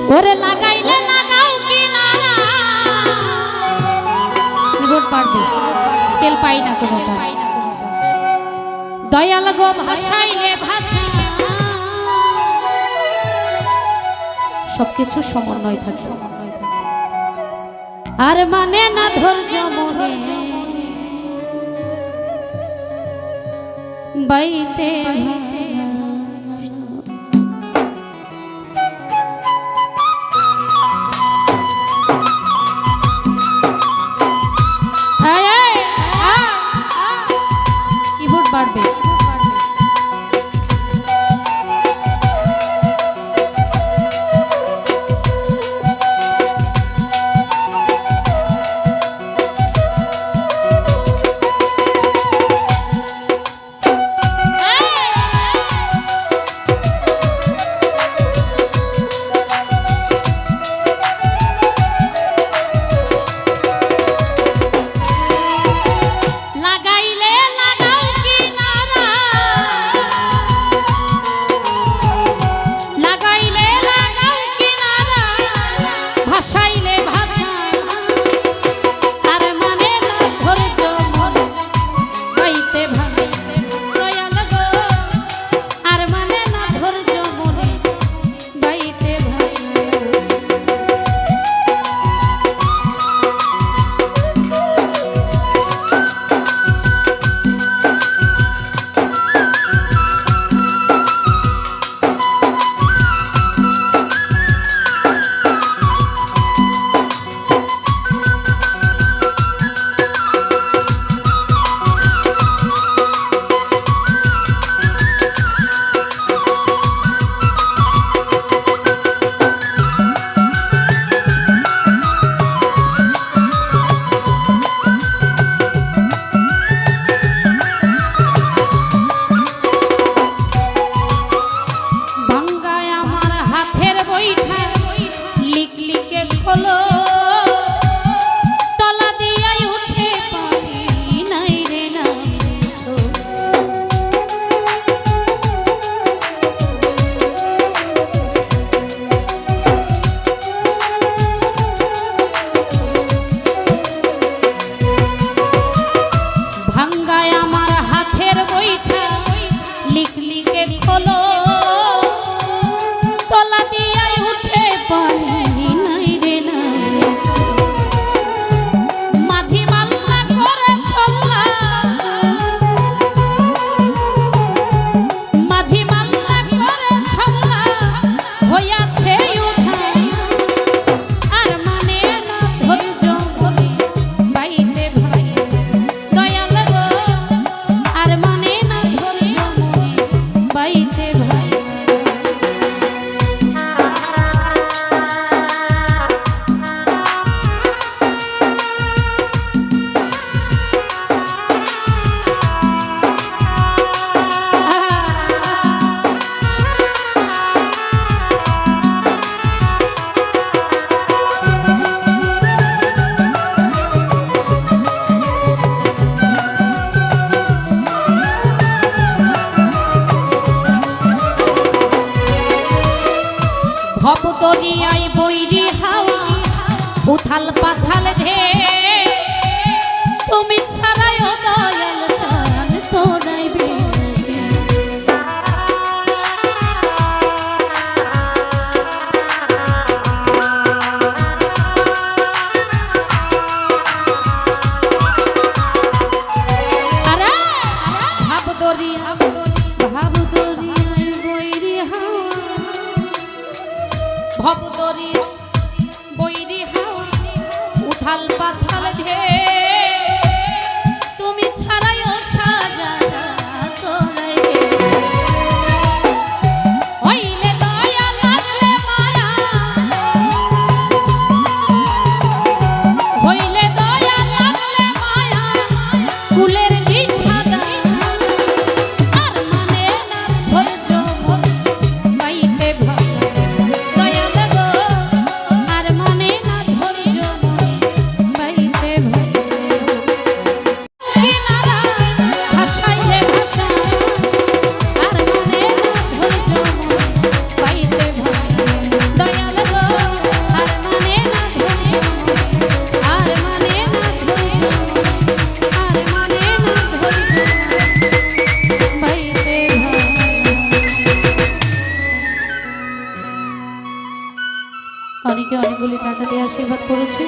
ওরে লাগাইলে লাগাও কিনারা কিবোর্ড পারবে স্কেল পাই না কোনোটা দয়াল গো ভাষাইলে ভাষা সবকিছু সমন্বয় থাকে আর মানে না ধৈর্য মোহে বাইতে কিবোর্ড বাড়বে ভবদরিয়ায় বৈরি হাওয়া উথাল পাথাল ঢে তুমি ছাড়াই ও দয়াল চান তোরাইবে আরে ভবদরিয়া ভবদরিয়ায় বৈরি হাওয়া ভবদরি বৈরি হাওয়া উথাল পাথাল ঢে তুমি ছাড়াইও সাজা তোরাইবে হইলে দয়া লাগলে মায়া হইলে দয়া লাগলে মায়া কুলের নিশাদা আর মানে না ধৈর্য বাইতে ভালো দয়া লাগো আর মানে না ধৈর্য বাইতে ভালো অনেকে অনেকগুলি টাকা দিয়ে আশীর্বাদ করেছে।